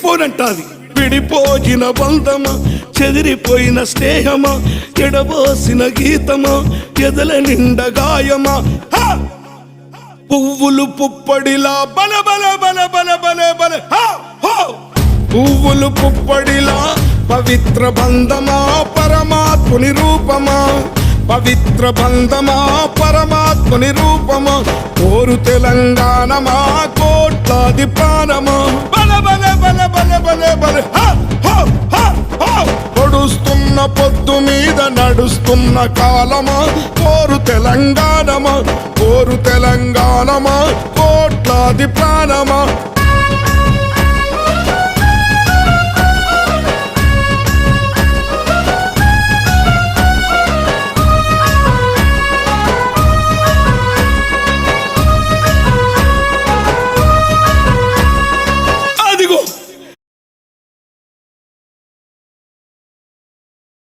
విడిపోనంటాది. విడిపోయిన బంధమా, చెదిరిపోయిన స్నేహమా, ఎడబోసిన గీతమా, ఎదల నిండ గాయమా. పువ్వులు పుప్పడిలా బల బల బల బల బల బల పువ్వులు పుప్పడిలా పవిత్ర బంధమా, పరమాత్ముని రూపమా. పవిత్ర బంధమా, పరమాత్ముని రూపమా. కోరు తెలంగాణమా, కోట్లాది ప్రాణమా. బల బల బల బల బల బల పొడుస్తున్న పొద్దు మీద నడుస్తున్న కాలమా. కోరు తెలంగాణమా, కోరు తెలంగాణమా, కోట్లాది ప్రాణమా.